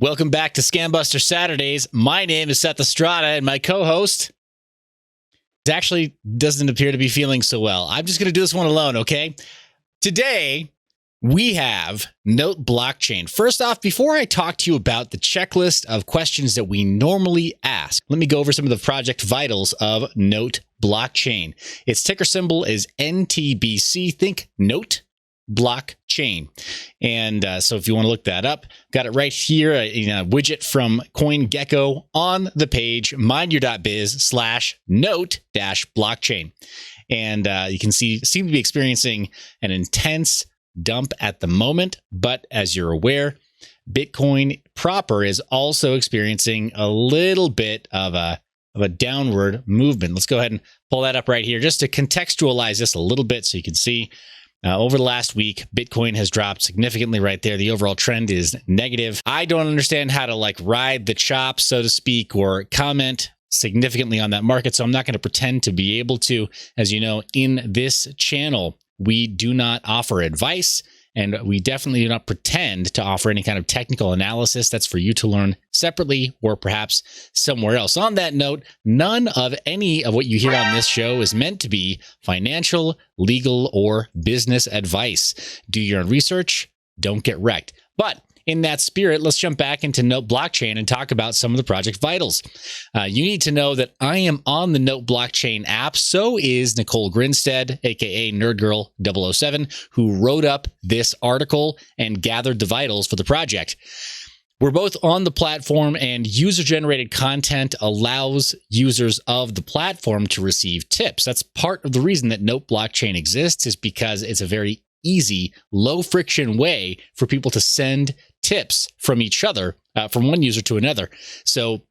Welcome back to SCAMBUSTER Saturdays. My name is Seth Estrada, and my co-host actually doesn't appear to be feeling so well. I'm just going to do this one alone, okay? Today, we have Note Blockchain. First off, before I talk to you about the checklist of questions that we normally ask, let me go over some of the project vitals of Note Blockchain. Its ticker symbol is NTBC. Think Note Blockchain. And so if you want to look that up, got it right here, a widget from CoinGecko on the page, mindyour.biz/note-blockchain. And you can seem to be experiencing an intense dump at the moment, but as you're aware, Bitcoin proper is also experiencing a little bit of a downward movement. Let's go ahead and pull that up right here just to contextualize this a little bit so you can see. Over the last week, Bitcoin has dropped significantly right there. The overall trend is negative. I don't understand how to ride the chop, so to speak, or comment significantly on that market. So I'm not going to pretend to be able to. As you know, in this channel, we do not offer advice, and we definitely do not pretend to offer any kind of technical analysis. That's for you to learn separately or perhaps somewhere else. On that note, none of any of what you hear on this show is meant to be financial, legal, or business advice. Do your own research. Don't get wrecked. But in that spirit, let's jump back into Note Blockchain and talk about some of the project vitals. You need to know that I am on the Note Blockchain app. So is Nicole Grinstead, aka NerdGirl007, who wrote up this article and gathered the vitals for the project. We're both on the platform, and user-generated content allows users of the platform to receive tips. That's part of the reason that Note Blockchain exists, is because it's a very easy, low-friction way for people to send tips from each other, from one user to another. So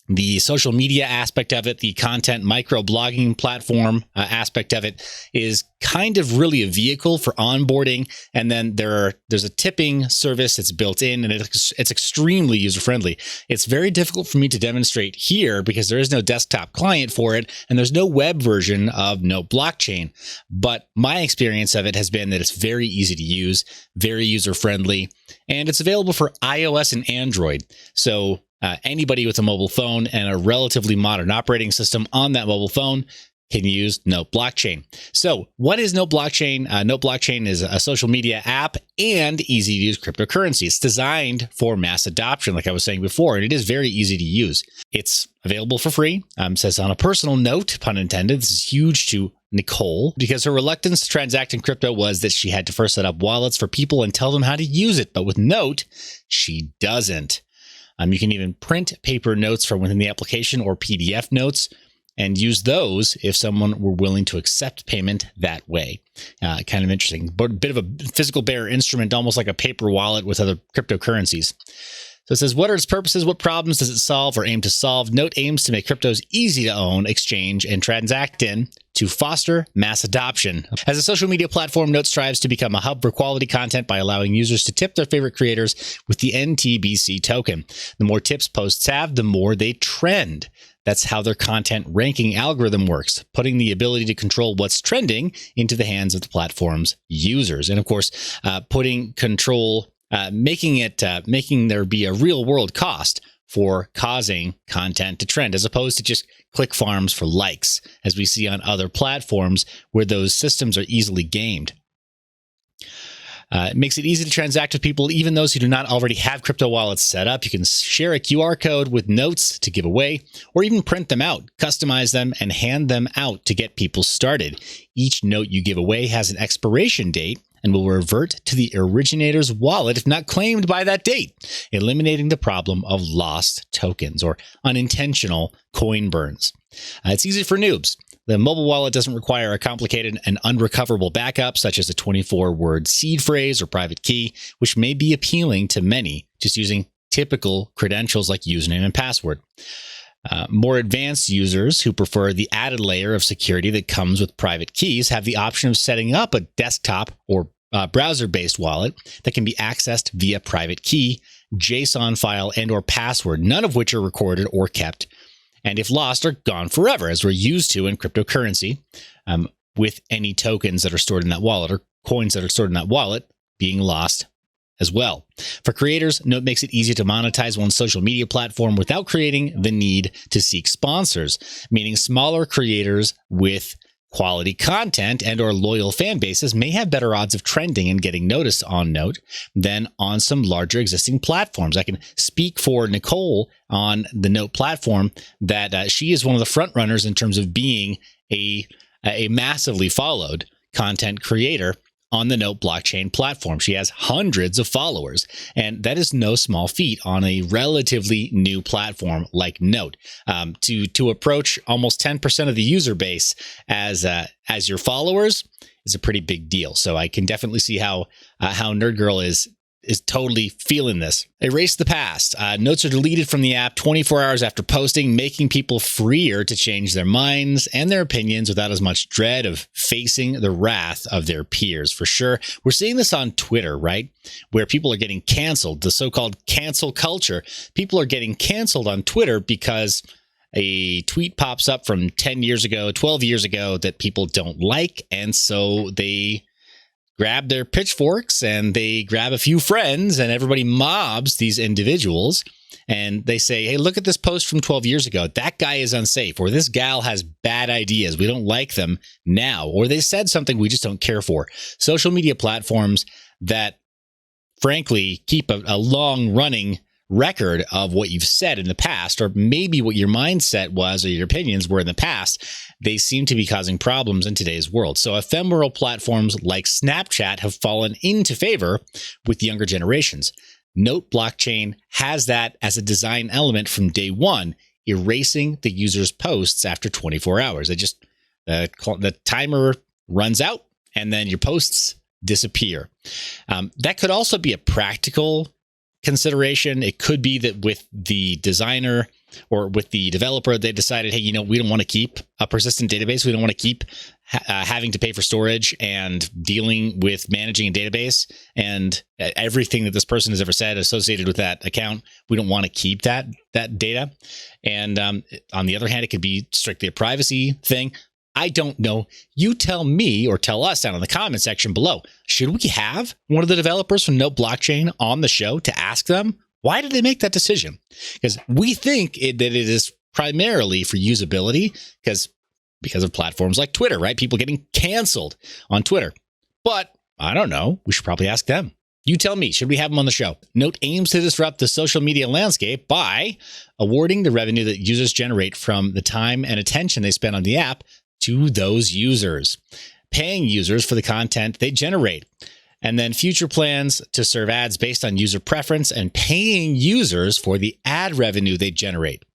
the social media aspect of it, the content micro-blogging platform aspect of it is kind of really a vehicle for onboarding. And then there's a tipping service that's built in, and it's extremely user-friendly. It's very difficult for me to demonstrate here because there is no desktop client for it, and there's no web version of Note Blockchain. But my experience of it has been that it's very easy to use, very user-friendly, and it's available for iOS and Android. So anybody with a mobile phone and a relatively modern operating system on that mobile phone can use Note Blockchain. So what is Note Blockchain? Note Blockchain is a social media app and easy to use cryptocurrency. It's designed for mass adoption, like I was saying before, and it is very easy to use. It's available for free. Says on a personal note, pun intended, this is huge to Nicole because her reluctance to transact in crypto was that she had to first set up wallets for people and tell them how to use it. But with Note, she doesn't. You can even print paper notes from within the application or PDF notes and use those if someone were willing to accept payment that way. Kind of interesting, but a bit of a physical bearer instrument, almost like a paper wallet with other cryptocurrencies. So it says, what are its purposes? What problems does it solve or aim to solve? Note aims to make cryptos easy to own, exchange, and transact in to foster mass adoption. As a social media platform, Note strives to become a hub for quality content by allowing users to tip their favorite creators with the NTBC token. The more tips posts have, the more they trend. That's how their content ranking algorithm works, putting the ability to control what's trending into the hands of the platform's users. And of course, putting control, making there be a real world cost for causing content to trend, as opposed to just click farms for likes, as we see on other platforms where those systems are easily gamed. It makes it easy to transact with people, even those who do not already have crypto wallets set up. You can share a QR code with notes to give away, or even print them out, customize them, and hand them out to get people started. Each note you give away has an expiration date and will revert to the originator's wallet if not claimed by that date, eliminating the problem of lost tokens or unintentional coin burns. It's easy for noobs. The mobile wallet doesn't require a complicated and unrecoverable backup, such as a 24-word seed phrase or private key, which may be appealing to many just using typical credentials like username and password. More advanced users who prefer the added layer of security that comes with private keys have the option of setting up a desktop or browser-based wallet that can be accessed via private key, JSON file, and or password, none of which are recorded or kept, and if lost, are gone forever, as we're used to in cryptocurrency, with any tokens that are stored in that wallet or coins that are stored in that wallet being lost as well. For creators, Note makes it easy to monetize one's social media platform without creating the need to seek sponsors, meaning smaller creators with quality content and or loyal fan bases may have better odds of trending and getting noticed on Note than on some larger existing platforms. I can speak for Nicole on the Note platform that she is one of the front runners in terms of being a massively followed content creator on the Note blockchain platform. She has hundreds of followers, and that is no small feat on a relatively new platform like Note. To approach almost 10% of the user base as your followers is a pretty big deal. So I can definitely see how Nerd Girl is totally feeling this. Erase the past. Notes are deleted from the app 24 hours after posting, making people freer to change their minds and their opinions without as much dread of facing the wrath of their peers. For sure. We're seeing this on Twitter, right? Where people are getting canceled, the so-called cancel culture. People are getting canceled on Twitter because a tweet pops up from 10 years ago, 12 years ago that people don't like. And so they grab their pitchforks and they grab a few friends and everybody mobs these individuals and they say, hey, look at this post from 12 years ago. That guy is unsafe, or this gal has bad ideas. We don't like them now, or they said something we just don't care for. Social media platforms that frankly keep a long running record of what you've said in the past, or maybe what your mindset was or your opinions were in the past, they seem to be causing problems in today's world. So ephemeral platforms like Snapchat have fallen into favor with younger generations. Note blockchain has that as a design element from day one, erasing the user's posts after 24 hours. The timer runs out and then your posts disappear. That could also be a practical consideration. It could be that with the designer or with the developer, they decided, hey, we don't want to keep a persistent database. We don't want to keep having to pay for storage and dealing with managing a database and everything that this person has ever said associated with that account. We don't want to keep that data. And on the other hand, it could be strictly a privacy thing. I don't know. You tell me or tell us down in the comment section below. Should we have one of the developers from Note Blockchain on the show to ask them, why did they make that decision? Because we think that it is primarily for usability because of platforms like Twitter, right? People getting canceled on Twitter. But I don't know. We should probably ask them. You tell me, should we have them on the show? Note aims to disrupt the social media landscape by awarding the revenue that users generate from the time and attention they spend on the app to those users, paying users for the content they generate, and then future plans to serve ads based on user preference and paying users for the ad revenue they generate.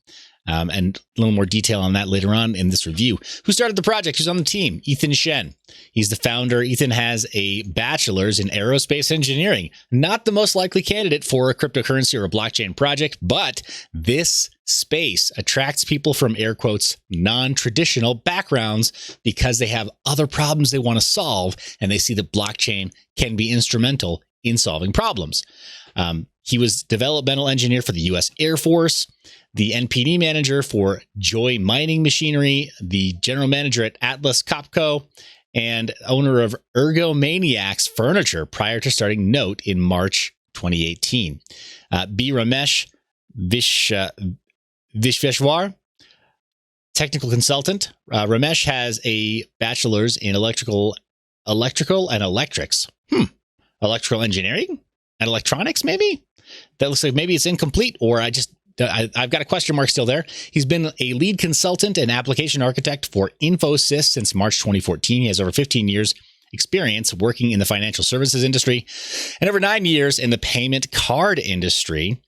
And a little more detail on that later on in this review. Who started the project? Who's on the team? Ethan Shen. He's the founder. Ethan has a bachelor's in aerospace engineering. Not the most likely candidate for a cryptocurrency or a blockchain project, but this space attracts people from air quotes non-traditional backgrounds because they have other problems they want to solve, and they see that blockchain can be instrumental in solving problems. He was developmental engineer for the U.S. Air Force, the NPD manager for Joy Mining Machinery, the general manager at Atlas Copco, and owner of Ergomaniacs Furniture prior to starting Note in March 2018. B. Ramesh Vishveshwar, technical consultant. Ramesh has a bachelor's in electrical and electrics. Electrical engineering and electronics, maybe? That looks like maybe it's incomplete, or I've got a question mark still there. He's been a lead consultant and application architect for Infosys since March 2014. He has over 15 years experience working in the financial services industry and over 9 years in the payment card industry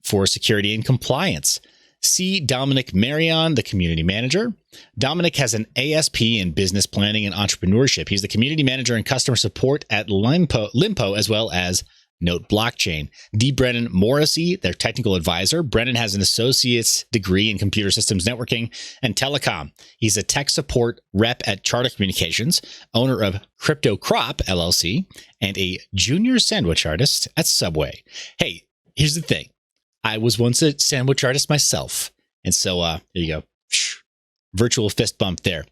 for security and compliance. See Dominic Marion, the community manager. Dominic has an ASP in business planning and entrepreneurship. He's the community manager and customer support at Limpo as well as Note Blockchain. D. Brennan Morrissey, their technical advisor. Brennan has an associate's degree in computer systems networking and telecom. He's a tech support rep at Charter Communications, owner of Crypto Crop LLC, and a junior sandwich artist at Subway. Hey, here's the thing. I was once a sandwich artist myself. And so there you go. virtual fist bump there.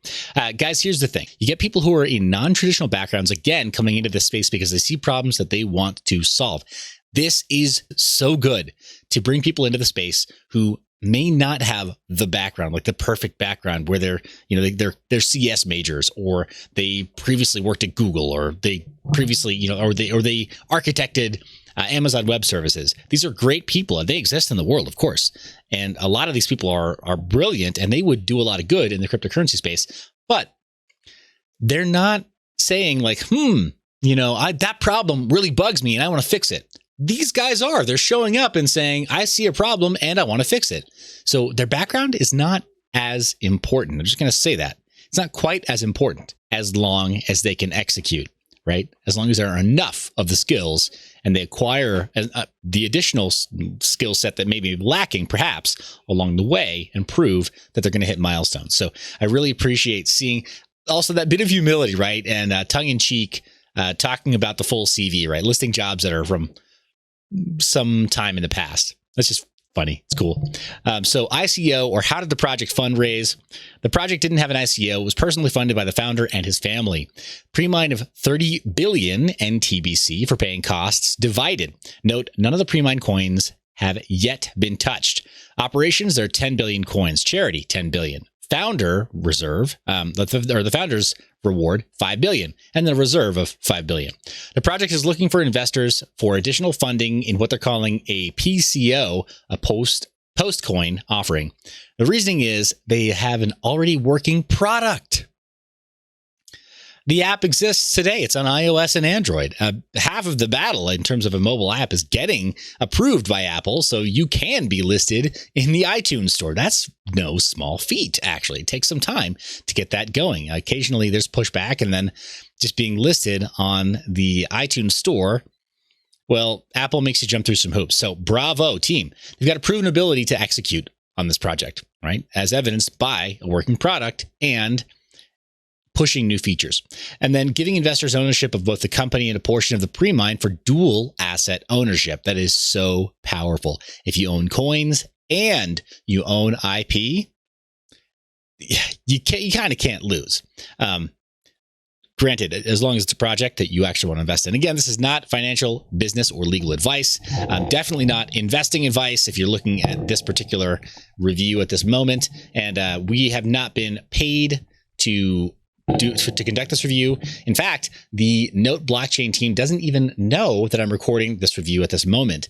Guys, here's the thing. You get people who are in non-traditional backgrounds, again, coming into this space because they see problems that they want to solve. This is so good to bring people into the space who may not have the background, like the perfect background where they're CS majors, or they previously worked at Google, or they previously, or they architected Amazon Web Services. These are great people, and they exist in the world, of course. And a lot of these people are brilliant, and they would do a lot of good in the cryptocurrency space. But they're not saying like, that problem really bugs me, and I want to fix it. These guys are. They're showing up and saying, I see a problem, and I want to fix it. So their background is not as important. I'm just going to say that. It's not quite as important as long as they can execute, right? As long as there are enough of the skills and they acquire the additional skill set that may be lacking perhaps along the way and prove that they're going to hit milestones. So I really appreciate seeing also that bit of humility, right? And tongue in cheek, talking about the full CV, right? Listing jobs that are from some time in the past. That's just funny. It's cool. So ICO, or how did the project fundraise? The project didn't have an ICO. It was personally funded by the founder and his family. Pre-mine of 30 billion NTBC for paying costs divided. Note, none of the pre-mine coins have yet been touched. Operations, there are 10 billion coins. Charity, 10 billion. Founder reserve, the founder's reward, 5 billion, and the reserve of 5 billion. The project is looking for investors for additional funding in what they're calling a PCO, a post coin offering. The reasoning is they have an already working product. The app exists today. It's on iOS and Android. Half of the battle in terms of a mobile app is getting approved by Apple, so you can be listed in the iTunes store. That's no small feat, actually. It takes some time to get that going. Occasionally, there's pushback, and then just being listed on the iTunes store, well, Apple makes you jump through some hoops. So bravo, team. You've got a proven ability to execute on this project, right? As evidenced by a working product and pushing new features, and then giving investors ownership of both the company and a portion of the pre-mine for dual asset ownership. That is so powerful. If you own coins and you own IP, you kind of can't lose. Granted, as long as it's a project that you actually want to invest in. Again, this is not financial, business, or legal advice. Definitely not investing advice if you're looking at this particular review at this moment. And we have not been paid to conduct this review. In fact, the Note blockchain team doesn't even know that I'm recording this review at this moment.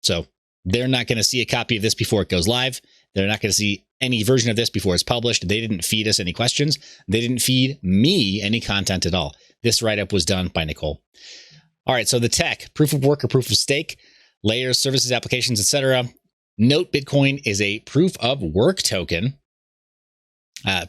So they're not going to see a copy of this before it goes live. They're not going to see any version of this before it's published. They didn't feed us any questions. They didn't feed me any content at all. This write-up was done by Nicole. All right, so the tech, proof of work or proof of stake, layers, services, applications, etc. Note Bitcoin is a proof of work token.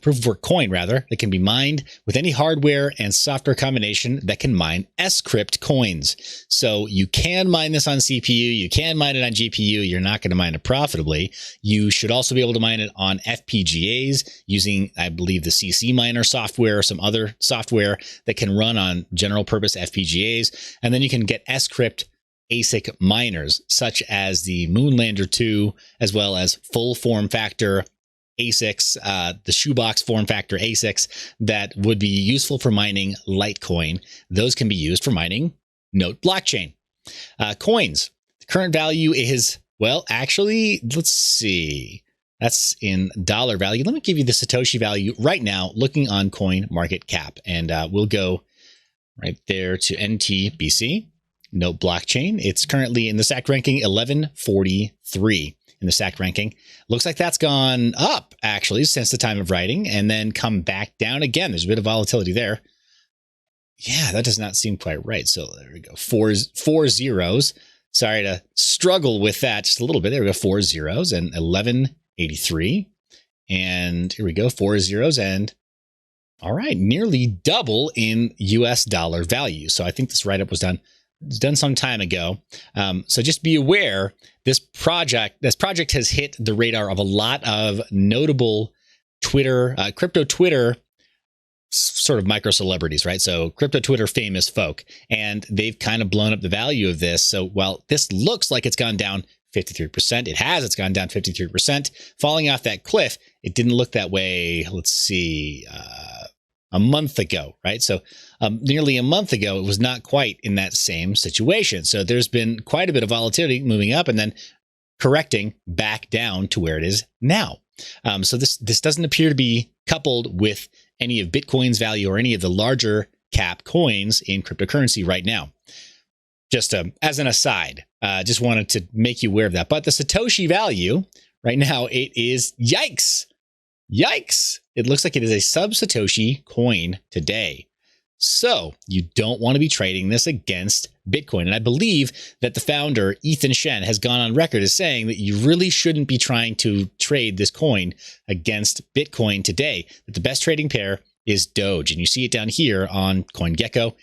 Proof of work coin, rather, that can be mined with any hardware and software combination that can mine scrypt coins. So you can mine this on CPU, you can mine it on GPU, you're not going to mine it profitably. You should also be able to mine it on FPGAs using, I believe, the CC miner software or some other software that can run on general purpose FPGAs. And then you can get scrypt ASIC miners, such as the Moonlander 2, as well as full form factor ASICs, the shoebox form factor ASICs that would be useful for mining Litecoin. Those can be used for mining Note blockchain. Coins. The current value is, well, actually, let's see. That's in dollar value. Let me give you the Satoshi value right now, looking on Coin Market Cap. And we'll go right there to NTBC, Note blockchain. It's currently in the stack ranking 1143. In the stack ranking. Looks like that's gone up, actually, since the time of writing, and then come back down again. There's a bit of volatility there. Yeah, that does not seem quite right. So there we go. Four zeros. Sorry to struggle with that just a little bit. There we go. 4 zeros and 1183. And here we go. 4 zeros and all right, nearly double in US dollar value. So I think this write-up was done some time ago. So just be aware, this project has hit the radar of a lot of notable crypto Twitter sort of micro celebrities, right? So crypto Twitter famous folk, and they've kind of blown up the value of this. So while this looks like it's gone down 53%. It has. It's gone down 53%. Falling off that cliff, it didn't look that way, let's see, a month ago, right? So nearly a month ago, it was not quite in that same situation. So there's been quite a bit of volatility moving up and then correcting back down to where it is now. So this doesn't appear to be coupled with any of Bitcoin's value or any of the larger cap coins in cryptocurrency right now. Just as an aside, just wanted to make you aware of that. But the Satoshi value right now, it is yikes. It looks like it is a sub-Satoshi coin today. So you don't want to be trading this against Bitcoin. And I believe that the founder, Ethan Shen, has gone on record as saying that you really shouldn't be trying to trade this coin against Bitcoin today. That the best trading pair is Doge. And you see it down here on CoinGecko,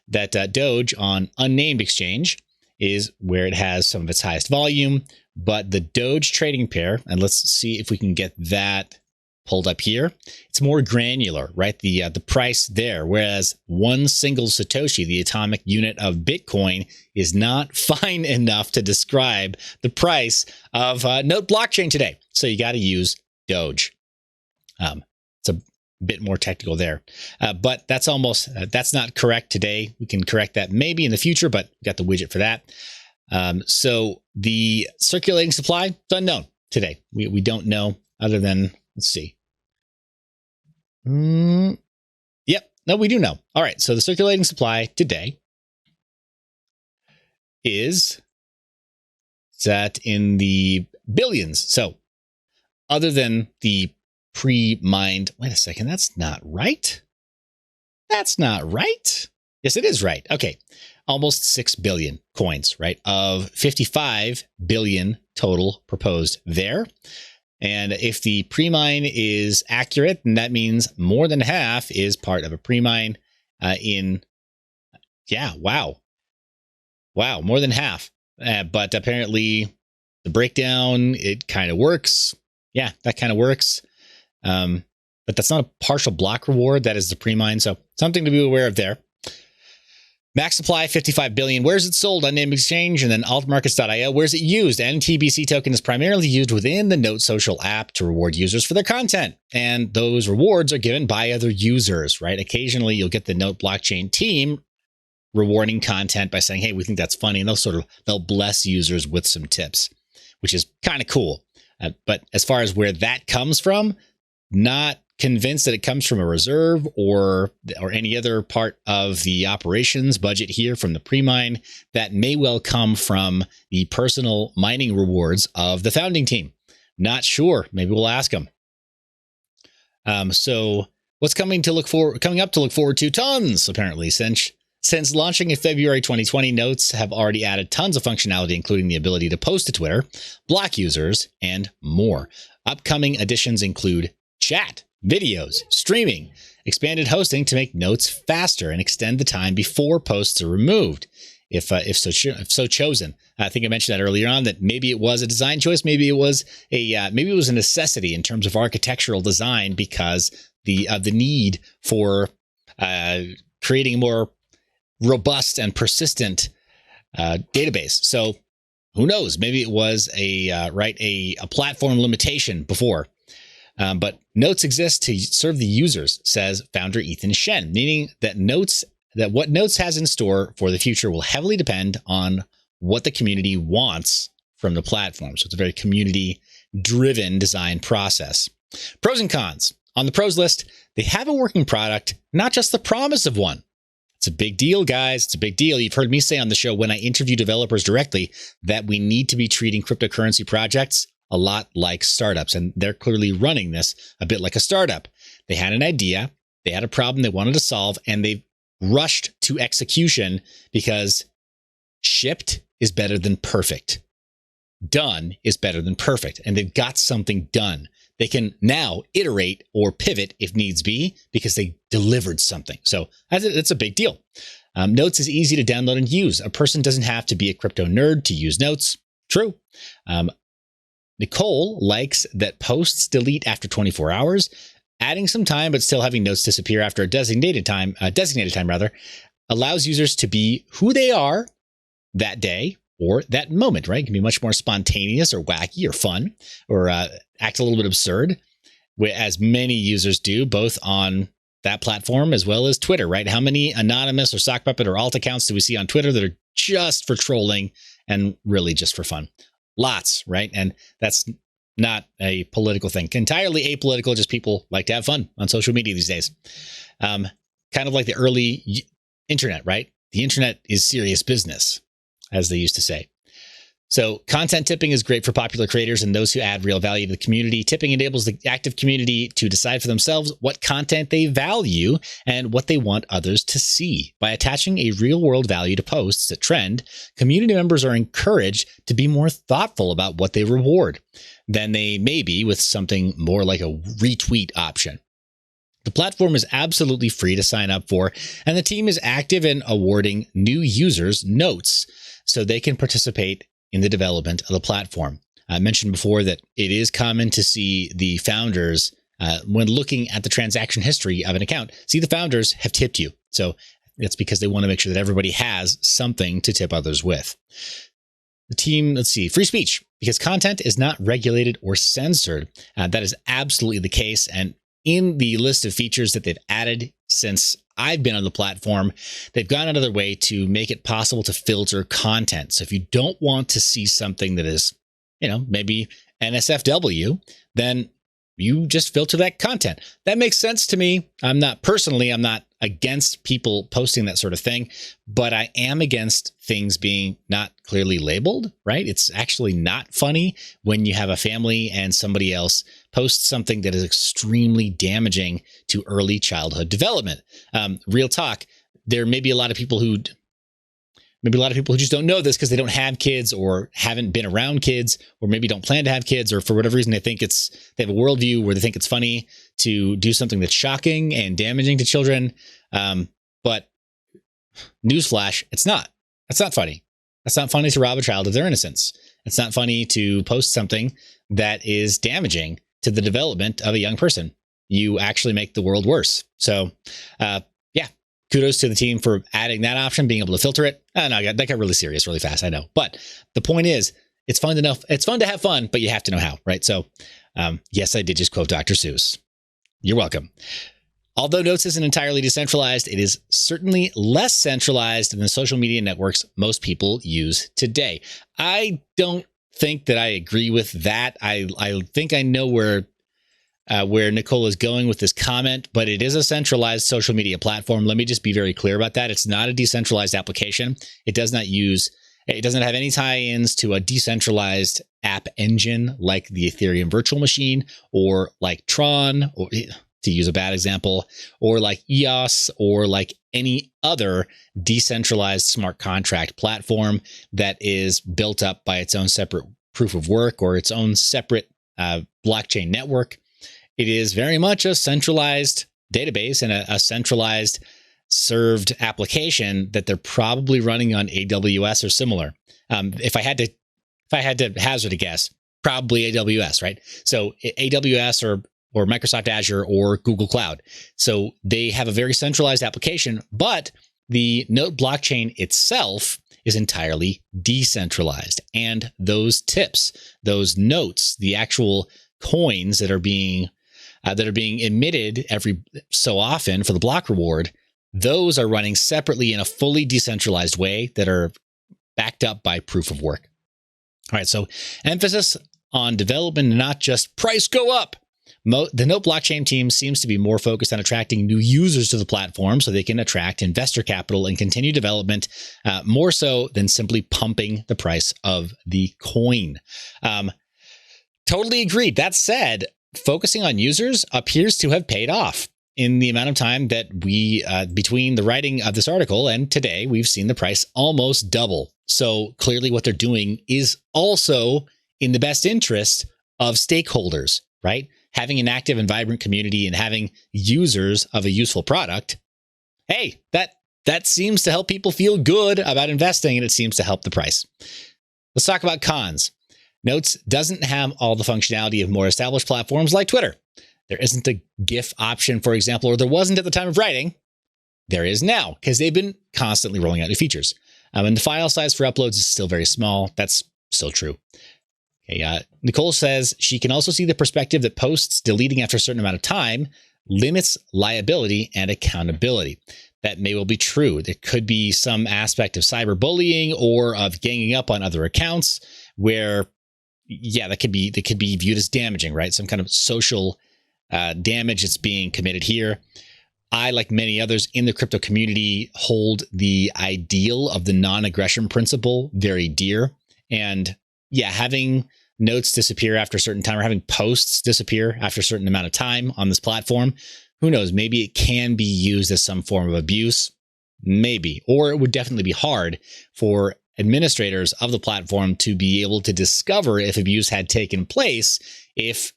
that Doge on unnamed exchange is where it has some of its highest volume. But the Doge trading pair, and let's see if we can get that pulled up here, it's more granular, right? The price there, whereas one single Satoshi, the atomic unit of Bitcoin, is not fine enough to describe the price of Note blockchain today. So you got to use Doge. It's a bit more technical there, but that's not correct today. We can correct that maybe in the future, but we got the widget for that. So the circulating supply, it's unknown today. We don't know other than, let's see. Yep. No, we do know. All right. So the circulating supply today is set in the billions. So other than the pre-mined, wait a second, that's not right. Yes, it is right. Okay. Almost 6 billion coins, right? Of 55 billion total proposed there. And if the pre-mine is accurate, then that means more than half is part of a pre-mine wow, more than half. But apparently the breakdown, it kind of works. Yeah, that kind of works. But that's not a partial block reward. That is the pre-mine. So something to be aware of there. Max supply, 55 billion. Where's it sold? Unnamed exchange. And then altmarkets.io. Where's it used? NTBC token is primarily used within the Note Social app to reward users for their content. And those rewards are given by other users, right? Occasionally, you'll get the Note blockchain team rewarding content by saying, hey, we think that's funny. And they'll bless users with some tips, which is kind of cool. But as far as where that comes from, not convinced that it comes from a reserve or any other part of the operations budget here from the pre-mine. That may well come from the personal mining rewards of the founding team. Not sure. Maybe we'll ask them. So what's coming up to look forward to? Tons, apparently. Since launching in February 2020, Notes have already added tons of functionality, including the ability to post to Twitter, block users, and more. Upcoming additions include chat, videos, streaming, expanded hosting to make notes faster and extend the time before posts are removed, if so chosen. I think I mentioned that earlier on, that maybe it was a design choice, maybe it was a necessity in terms of architectural design because of the need for creating a more robust and persistent database. So who knows? Maybe it was a platform limitation before. But Notes exist to serve the users, says founder Ethan Shen, meaning that what Notes has in store for the future will heavily depend on what the community wants from the platform. So it's a very community-driven design process. Pros and cons. On the pros list, they have a working product, not just the promise of one. It's a big deal, guys. It's a big deal. You've heard me say on the show when I interview developers directly that we need to be treating cryptocurrency projects a lot like startups, and they're clearly running this a bit like a startup. They had an idea, they had a problem they wanted to solve, and they rushed to execution because shipped is better than perfect. Done is better than perfect, and they've got something done. They can now iterate or pivot if needs be because they delivered something. So that's a big deal. Notes is easy to download and use. A person doesn't have to be a crypto nerd to use Notes. True. Nicole likes that posts delete after 24 hours. Adding some time, but still having notes disappear after a designated time, allows users to be who they are that day or that moment, right? It can be much more spontaneous or wacky or fun or act a little bit absurd, as many users do, both on that platform as well as Twitter, right? How many anonymous or sock puppet or alt accounts do we see on Twitter that are just for trolling and really just for fun? Lots, right? And that's not a political thing. Entirely apolitical, just people like to have fun on social media these days. Kind of like the early internet, right? The internet is serious business, as they used to say. So content tipping is great for popular creators and those who add real value to the community. Tipping enables the active community to decide for themselves what content they value and what they want others to see. By attaching a real-world value to posts that trend, community members are encouraged to be more thoughtful about what they reward than they may be with something more like a retweet option. The platform is absolutely free to sign up for, and the team is active in awarding new users notes so they can participate in the development of the platform. I mentioned before that it is common to see the founders, when looking at the transaction history of an account, see the founders have tipped you. So it's because they want to make sure that everybody has something to tip others with. The team, let's see, free speech, because content is not regulated or censored. That is absolutely the case. And in the list of features that they've added since I've been on the platform, they've gone out of their way to make it possible to filter content. So if you don't want to see something that is, maybe NSFW, then you just filter that content. That makes sense to me. I'm not against people posting that sort of thing, but I am against things being not clearly labeled, right? It's actually not funny when you have a family and somebody else posts something that is extremely damaging to early childhood development. Real talk, there may be a lot of people who just don't know this because they don't have kids or haven't been around kids, or maybe don't plan to have kids, or for whatever reason they have a worldview where they think it's funny to do something that's shocking and damaging to children. But newsflash, it's not. That's not funny. That's not funny to rob a child of their innocence. It's not funny to post something that is damaging to the development of a young person. You actually make the world worse. So, kudos to the team for adding that option, being able to filter it. No, that got really serious really fast, I know. But the point is, it's fun to have fun, but you have to know how, right? So, yes, I did just quote Dr. Seuss. You're welcome. Although Notes isn't entirely decentralized, it is certainly less centralized than the social media networks most people use today. I don't think that I agree with that. I think I know where Nicole is going with this comment, but it is a centralized social media platform. Let me just be very clear about that. It's not a decentralized application. It doesn't have any tie-ins to a decentralized app engine like the Ethereum virtual machine, or like Tron, or to use a bad example, or like EOS, or like any other decentralized smart contract platform that is built up by its own separate proof of work or its own separate blockchain network. It is very much a centralized database and a centralized served application that they're probably running on AWS or similar. If I had to hazard a guess, probably AWS, right? So AWS or Microsoft Azure or Google Cloud. So they have a very centralized application, but the Note blockchain itself is entirely decentralized. And those tips, those notes, the actual coins that are being emitted every so often for the block reward, those are running separately in a fully decentralized way that are backed up by proof of work. All right, so emphasis on development, not just price go up. The Note blockchain team seems to be more focused on attracting new users to the platform so they can attract investor capital and continue development, more so than simply pumping the price of the coin. Totally agreed. That said, focusing on users appears to have paid off. In the amount of time that we, between the writing of this article and today, we've seen the price almost double. So clearly what they're doing is also in the best interest of stakeholders, right? Having an active and vibrant community and having users of a useful product. Hey, that seems to help people feel good about investing, and it seems to help the price. Let's talk about cons. Notes doesn't have all the functionality of more established platforms like Twitter. There isn't a GIF option, for example, or there wasn't at the time of writing. There is now, because they've been constantly rolling out new features. And the file size for uploads is still very small. That's still true. Okay, Nicole says she can also see the perspective that posts deleting after a certain amount of time limits liability and accountability. That may well be true. There could be some aspect of cyberbullying or of ganging up on other accounts where, yeah, that could be viewed as damaging, right? Some kind of social damage that's being committed here. I, like many others in the crypto community, hold the ideal of the non-aggression principle very dear. And yeah, having notes disappear after a certain time or having posts disappear after a certain amount of time on this platform, who knows? Maybe it can be used as some form of abuse. Maybe. Or it would definitely be hard for administrators of the platform to be able to discover if abuse had taken place if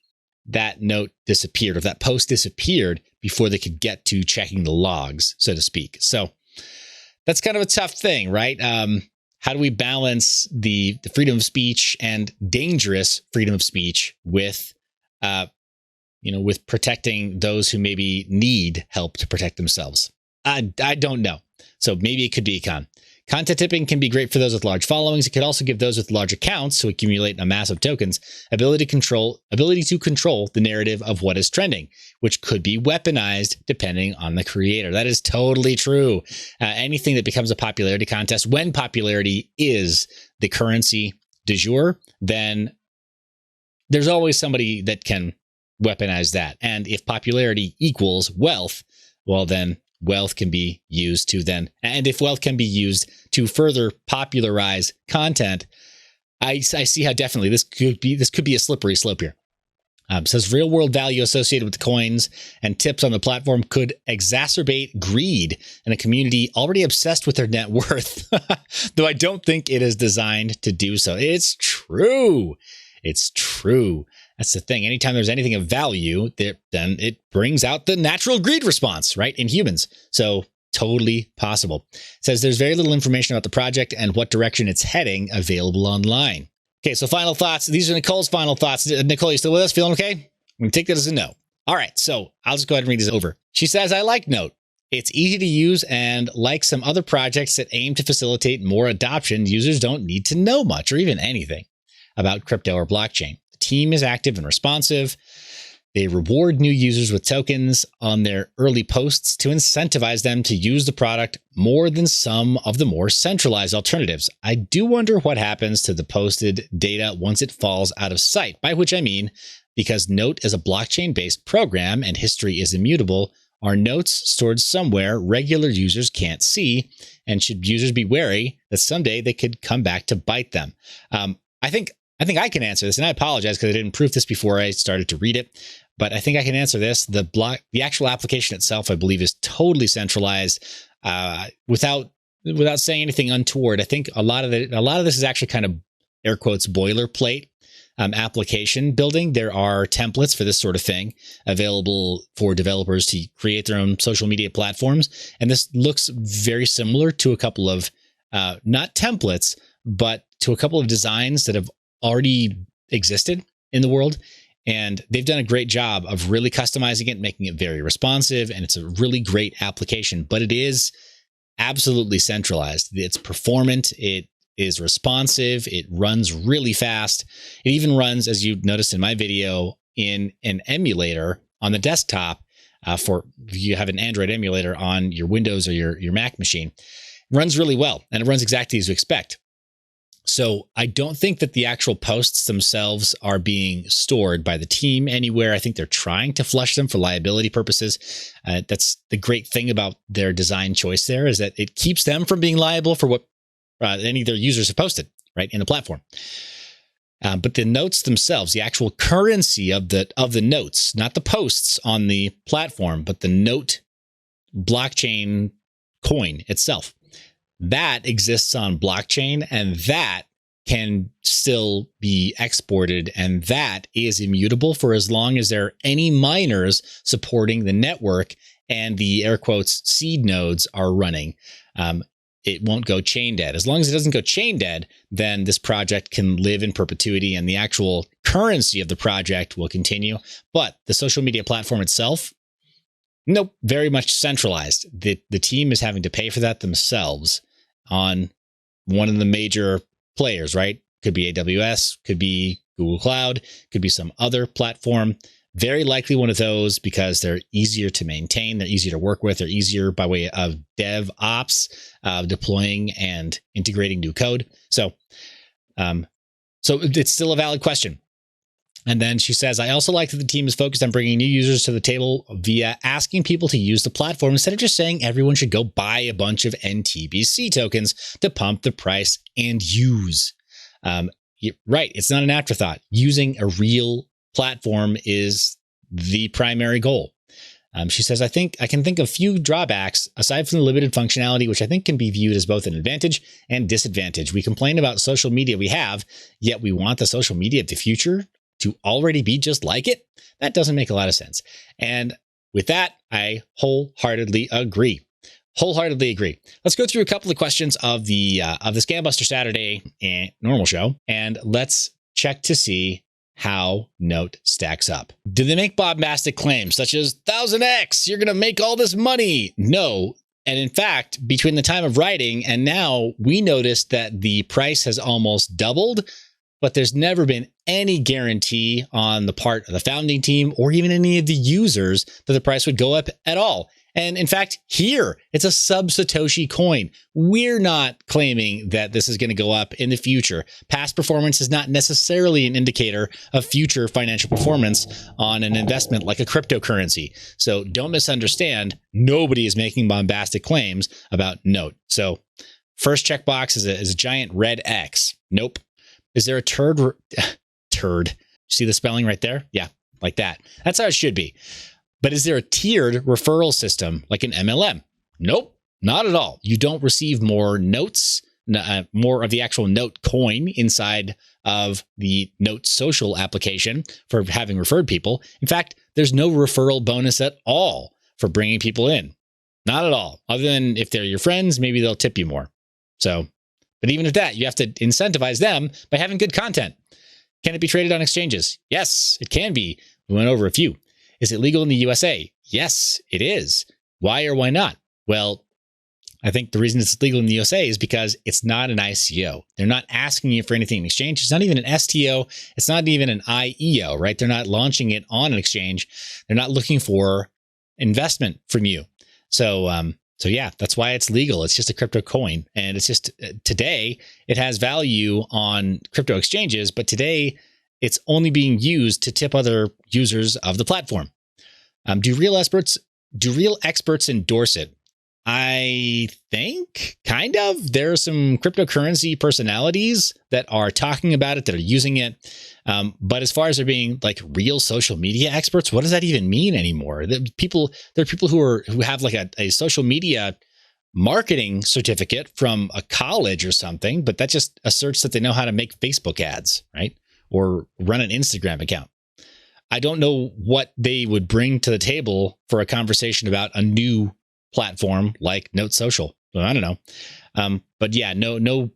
that note disappeared, or if that post disappeared before they could get to checking the logs, so to speak. So that's kind of a tough thing, right? How do we balance the freedom of speech and dangerous freedom of speech with with protecting those who maybe need help to protect themselves? I don't know. So maybe it could be a con. Content tipping can be great for those with large followings. It could also give those with large accounts who accumulate a massive tokens ability to control the narrative of what is trending, which could be weaponized depending on the creator. That is totally true. Anything that becomes a popularity contest, when popularity is the currency du jour, then there's always somebody that can weaponize that. And if popularity equals wealth, well, then wealth can be used to and if wealth can be used to further popularize content, I see how definitely this could be a slippery slope here. Says real world value associated with the coins and tips on the platform could exacerbate greed in a community already obsessed with their net worth, though I don't think it is designed to do so. It's true. It's true. That's the thing. Anytime there's anything of value, then it brings out the natural greed response, right, in humans. So totally possible. It says there's very little information about the project and what direction it's heading available online. Okay, so final thoughts. These are Nicole's final thoughts. Nicole, you still with us? Feeling okay? I'm going to take that as a no. All right, so I'll just go ahead and read these over. She says, I like Note. It's easy to use, and like some other projects that aim to facilitate more adoption, users don't need to know much or even anything about crypto or blockchain. Team is active and responsive. They reward new users with tokens on their early posts to incentivize them to use the product more than some of the more centralized alternatives. I do wonder what happens to the posted data once it falls out of sight, by which I mean, because Note is a blockchain-based program and history is immutable, are notes stored somewhere regular users can't see, and should users be wary that someday they could come back to bite them? I think I can answer this, and I apologize because I didn't proof this before I started to read it, but I think I can answer this. The actual application itself, I believe, is totally centralized, without saying anything untoward. I think a lot of this is actually kind of air quotes boilerplate application building. There are templates for this sort of thing available for developers to create their own social media platforms, and this looks very similar to a couple of not templates, but to a couple of designs that have already existed in the world. And they've done a great job of really customizing it, making it very responsive. And it's a really great application, but it is absolutely centralized. It's performant. It is responsive. It runs really fast. It even runs, as you noticed in my video, in an emulator on the desktop for if you have an Android emulator on your Windows or your Mac machine. It runs really well, and it runs exactly as you expect. So I don't think that the actual posts themselves are being stored by the team anywhere. I think they're trying to flush them for liability purposes. That's the great thing about their design choice there, is that it keeps them from being liable for what any of their users have posted, right, in the platform. But the notes themselves, the actual currency of the notes, not the posts on the platform, but the note blockchain coin itself, that exists on blockchain, and that can still be exported, and that is immutable for as long as there are any miners supporting the network and the air quotes seed nodes are running. It won't go chain dead. As long as it doesn't go chain dead, then this project can live in perpetuity and the actual currency of the project will continue. But the social media platform itself, nope, very much centralized. The team is having to pay for that themselves on one of the major players, right? Could be AWS, could be Google Cloud, could be some other platform. Very likely one of those because they're easier to maintain, they're easier to work with, they're easier by way of DevOps, deploying and integrating new code. So it's still a valid question. And then she says, I also like that the team is focused on bringing new users to the table via asking people to use the platform instead of just saying everyone should go buy a bunch of NTBC tokens to pump the price and use. Right. It's not an afterthought. Using a real platform is the primary goal. She says, I can think of few drawbacks aside from the limited functionality, which I think can be viewed as both an advantage and disadvantage. We complain about social media we have, yet we want the social media of the future to already be just like it. That doesn't make a lot of sense. And with that, I wholeheartedly agree. Let's go through a couple of questions of the SCAMBUSTER Saturday normal show, and let's check to see how Note stacks up. Do they make bombastic claims such as 1000x, you're going to make all this money? No. And in fact, between the time of writing and now, we noticed that the price has almost doubled, but there's never been any guarantee on the part of the founding team or even any of the users that the price would go up at all. And in fact, here, it's a sub-Satoshi coin. We're not claiming that this is going to go up in the future. Past performance is not necessarily an indicator of future financial performance on an investment like a cryptocurrency. So don't misunderstand. Nobody is making bombastic claims about Note. So first checkbox is a giant red X. Nope. Is there a turd? See the spelling right there? Yeah, like that. That's how it should be. But is there a tiered referral system like an MLM? Nope, not at all. You don't receive more notes, more of the actual Note coin inside of the Note social application for having referred people. In fact, there's no referral bonus at all for bringing people in. Not at all. Other than if they're your friends, maybe they'll tip you more. So, but even at that, you have to incentivize them by having good content. Can it be traded on exchanges? Yes, it can be. We went over a few. Is it legal in the USA? Yes, it is. Why or why not? Well, I think the reason it's legal in the USA is because it's not an ICO. They're not asking you for anything in exchange. It's not even an STO. It's not even an IEO, right? They're not launching it on an exchange. They're not looking for investment from you. So yeah, that's why it's legal. It's just a crypto coin. And it's just today it has value on crypto exchanges, but today it's only being used to tip other users of the platform. Do real experts endorse it? I think kind of. There are some cryptocurrency personalities that are talking about it, that are using it. But as far as there being like real social media experts, what does that even mean anymore? There are people who have like a social media marketing certificate from a college or something, but that just asserts that they know how to make Facebook ads, right? Or run an Instagram account. I don't know what they would bring to the table for a conversation about a new platform like Note Social. Well, I don't know. But yeah, no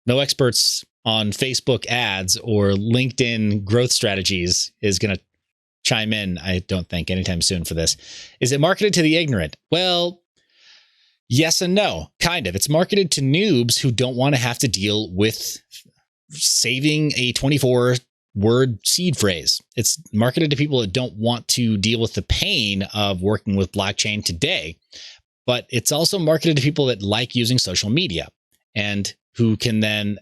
experts on Facebook ads or LinkedIn growth strategies is going to chime in, I don't think, anytime soon for this. Is it marketed to the ignorant? Well, yes and no, kind of. It's marketed to noobs who don't want to have to deal with saving a 24-word seed phrase. It's marketed to people that don't want to deal with the pain of working with blockchain today. But it's also marketed to people that like using social media and who can then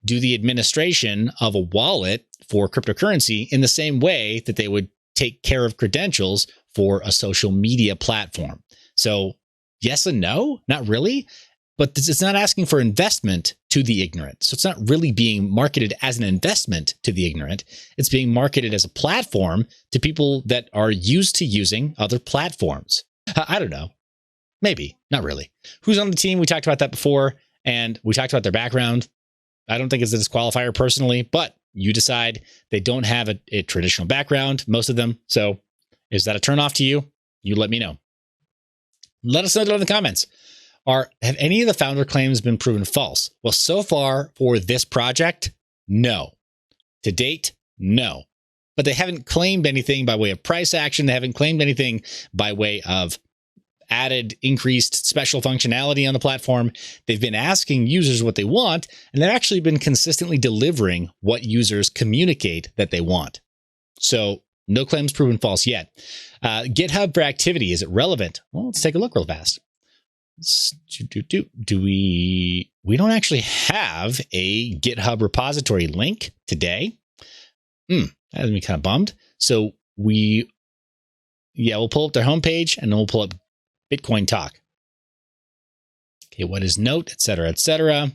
do the administration of a wallet for cryptocurrency in the same way that they would take care of credentials for a social media platform. So yes and no, not really. But it's not asking for investment to the ignorant. So it's not really being marketed as an investment to the ignorant. It's being marketed as a platform to people that are used to using other platforms. I don't know. Maybe. Not really. Who's on the team? We talked about that before, and we talked about their background. I don't think it's a disqualifier personally, but you decide. They don't have a traditional background, most of them. So is that a turnoff to you? You let me know. Let us know down in the comments. Have any of the founder claims been proven false? Well, so far for this project, no. To date, no. But they haven't claimed anything by way of price action. They haven't claimed anything by way of added increased special functionality on the platform. They've been asking users what they want, and they've actually been consistently delivering what users communicate that they want. So no claims proven false yet. GitHub for activity, is it relevant? Well, let's take a look real fast. Do we don't actually have a GitHub repository link today. That has me kind of bummed. So we'll pull up their homepage and then we'll pull up Bitcoin Talk. Okay, what is Note, et cetera, et cetera.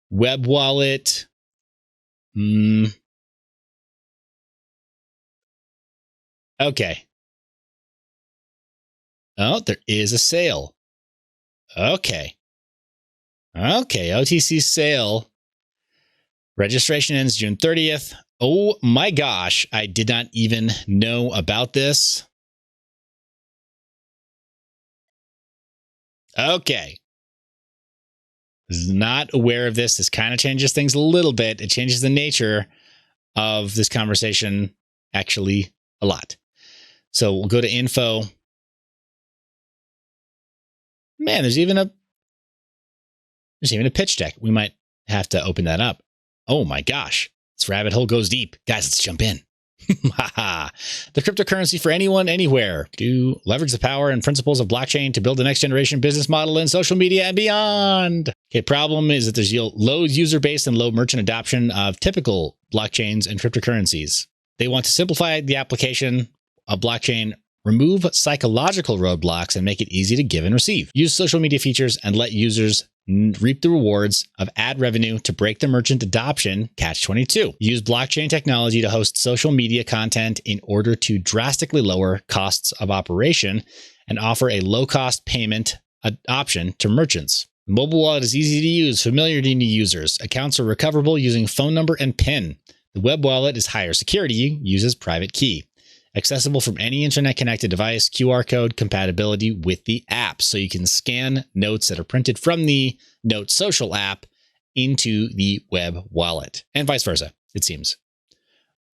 Web wallet. Okay. Oh, there is a sale. Okay, OTC sale. Registration ends June 30th. Oh my gosh, I did not even know about this. Okay. Was not aware of this. This kind of changes things a little bit. It changes the nature of this conversation actually a lot. So we'll go to info. Man, there's even a pitch deck. We might have to open that up. Oh my gosh. This rabbit hole goes deep. Guys, let's jump in. The cryptocurrency for anyone, anywhere. To leverage the power and principles of blockchain to build the next generation business model in social media and beyond. Okay, problem is that there's low user base and low merchant adoption of typical blockchains and cryptocurrencies. They want to simplify the application of blockchain, remove psychological roadblocks, and make it easy to give and receive. Use social media features and let users reap the rewards of ad revenue to break the merchant adoption catch-22. Use blockchain technology to host social media content in order to drastically lower costs of operation and offer a low-cost payment option to merchants. The mobile wallet is easy to use, familiar to new users. Accounts are recoverable using phone number and PIN. The web wallet is higher security, uses private key. Accessible from any internet-connected device, QR code compatibility with the app. So you can scan notes that are printed from the Note Social app into the web wallet, and vice versa, it seems.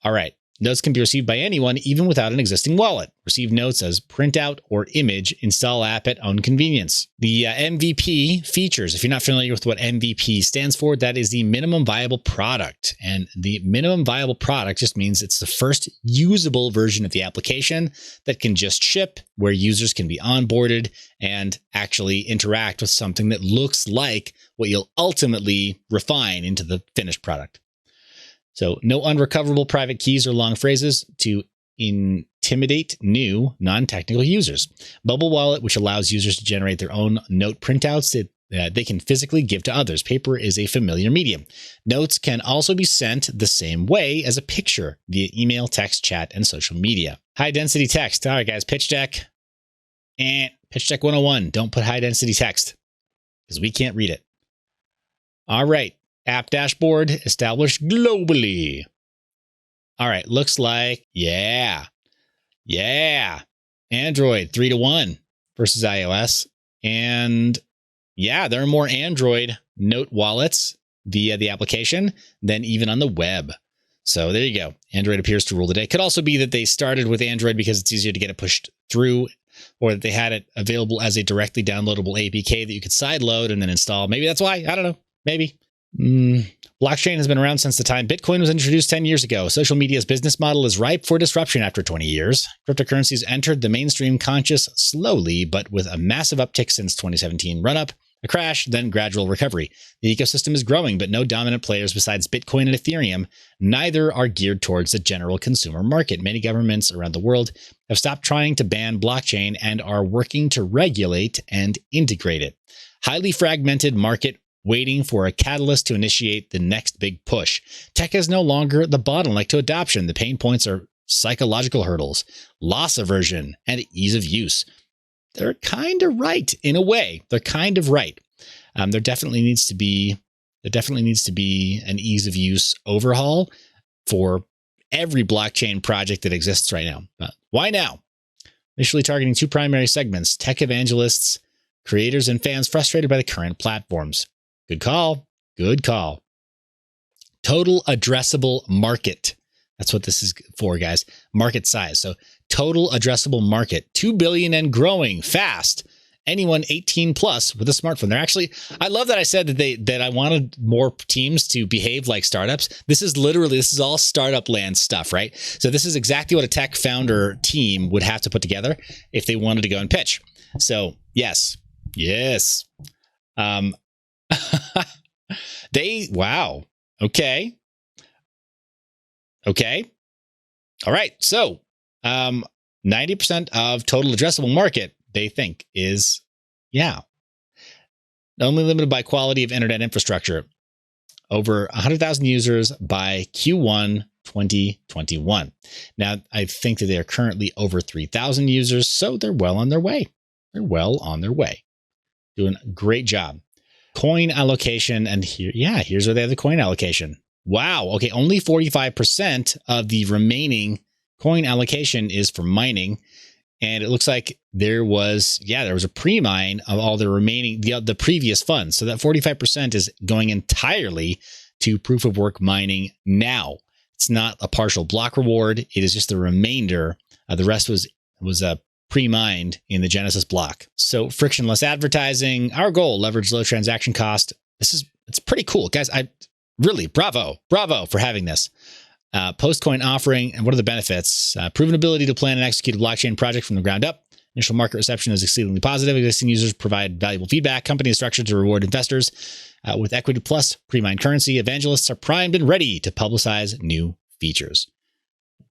All right. Notes can be received by anyone, even without an existing wallet. Receive notes as printout or image. Install app at own convenience. The MVP features, if you're not familiar with what MVP stands for, that is the minimum viable product. And the minimum viable product just means it's the first usable version of the application that can just ship, where users can be onboarded and actually interact with something that looks like what you'll ultimately refine into the finished product. So no unrecoverable private keys or long phrases to intimidate new non-technical users. Bubble wallet, which allows users to generate their own note printouts that they can physically give to others. Paper is a familiar medium. Notes can also be sent the same way as a picture via email, text, chat, and social media. High density text. All right, guys, pitch deck. Pitch deck 101. Don't put high density text because we can't read it. All right. App dashboard established globally. All right, looks like, yeah. Android 3-1 versus iOS. And yeah, there are more Android Note wallets via the application than even on the web. So there you go. Android appears to rule the day. Could also be that they started with Android because it's easier to get it pushed through, or that they had it available as a directly downloadable APK that you could sideload and then install. Maybe that's why. I don't know. Maybe. Blockchain has been around since the time Bitcoin was introduced 10 years ago. Social media's business model is ripe for disruption after 20 years. Cryptocurrencies entered the mainstream conscious slowly, but with a massive uptick since 2017 run-up, a crash, then gradual recovery. The ecosystem is growing, but no dominant players besides Bitcoin and Ethereum. Neither are geared towards the general consumer market. Many governments around the world have stopped trying to ban blockchain and are working to regulate and integrate it. Highly fragmented market waiting for a catalyst to initiate the next big push. Tech is no longer the bottleneck to adoption. The pain points are psychological hurdles, loss aversion, and ease of use. They're kind of right in a way. They're kind of right. There definitely needs to be an ease of use overhaul for every blockchain project that exists right now. Why now? Initially targeting two primary segments: tech evangelists, creators, and fans frustrated by the current platforms. Good call. Good call. Total addressable market. That's what this is for, guys. Market size. So total addressable market, 2 billion and growing fast. anyone 18 plus with a smartphone. They're actually, I love that I said that I wanted more teams to behave like startups. This is all startup land stuff, right? So this is exactly what a tech founder team would have to put together if they wanted to go and pitch. So yes. Wow. Okay. All right. So 90% of total addressable market, they think, is, only limited by quality of internet infrastructure. Over 100,000 users by Q1 2021. Now, I think that they are currently over 3,000 users, so they're well on their way. Doing a great job. Coin allocation, and here's where they have the coin allocation. Wow. Okay, only 45% of the remaining coin allocation is for mining. And it looks like there was a pre-mine of all the remaining, the previous funds. So that 45% is going entirely to proof of work mining now. It's not a partial block reward. It is just the remainder. The rest was pre-mined in the Genesis block. So frictionless advertising, our goal, leverage low transaction cost. It's pretty cool, guys. I really, bravo for having this. Post-coin offering, and what are the benefits? Proven ability to plan and execute a blockchain project from the ground up. Initial market reception is exceedingly positive. Existing users provide valuable feedback. Company is structured to reward investors with equity plus pre-mined currency. Evangelists are primed and ready to publicize new features.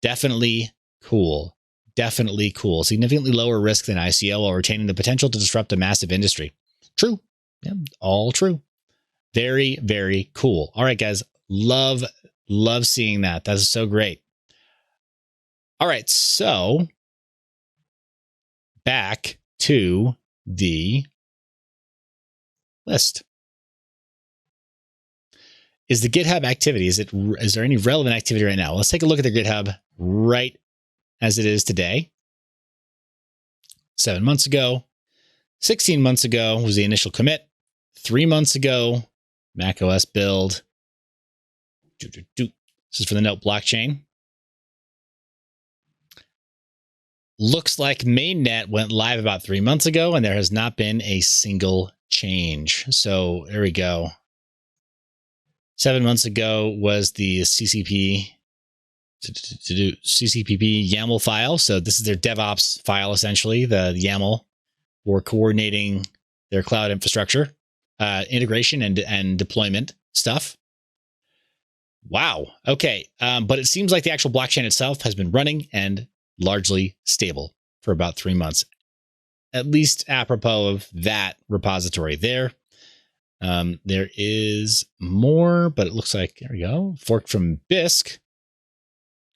Definitely cool. Significantly lower risk than ICO while retaining the potential to disrupt a massive industry. True. Yeah, all true. Very, very cool. All right, guys. Love seeing that. That is so great. All right, so back to the list. Is the GitHub activity, is there any relevant activity right now? Let's take a look at their GitHub right as it is today. 7 months ago, 16 months ago was the initial commit. 3 months ago, macOS build. This is for the Note blockchain. Looks like mainnet went live about 3 months ago, and there has not been a single change. So there we go. 7 months ago was the CCPP YAML file. So this is their DevOps file, essentially, the YAML for coordinating their cloud infrastructure, integration and deployment stuff. Wow. Okay. But it seems like the actual blockchain itself has been running and largely stable for about 3 months, at least apropos of that repository there. There is more, but it looks like, there we go. Forked from Bisq.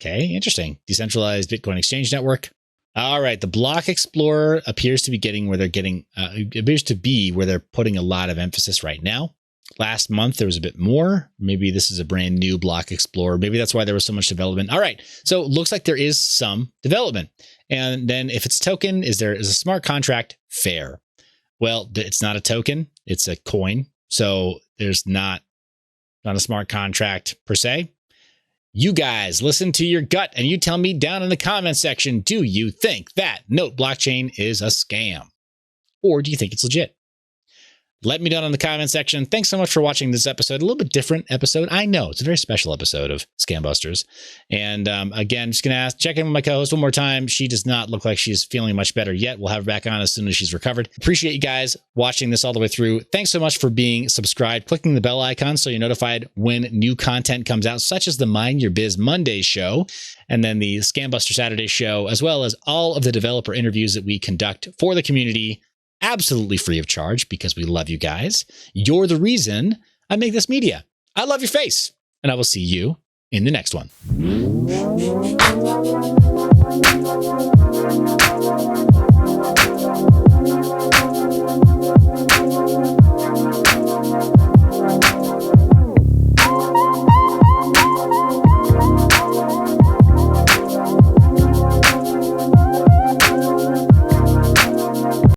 Okay. Interesting. Decentralized Bitcoin exchange network. All right. The Block Explorer appears to be where they're putting a lot of emphasis right now. Last month, there was a bit more. Maybe this is a brand new Block Explorer. Maybe that's why there was so much development. All right. So it looks like there is some development. And then if it's a token, is a smart contract fair? Well, it's not a token. It's a coin. So there's not a smart contract per se. You guys listen to your gut and you tell me down in the comment section, do you think that Note blockchain is a scam? Or do you think it's legit? Let me know in the comment section. Thanks so much for watching this episode. A little bit different episode. I know it's a very special episode of Scambusters. And again, just going to check in with my co-host one more time. She does not look like she's feeling much better yet. We'll have her back on as soon as she's recovered. Appreciate you guys watching this all the way through. Thanks so much for being subscribed, clicking the bell icon so you're notified when new content comes out, such as the Mind Your Biz Monday show, and then the Scambuster Saturday show, as well as all of the developer interviews that we conduct for the community, absolutely free of charge, because we love you guys. You're the reason I make this media. I love your face, and I will see you in the next one.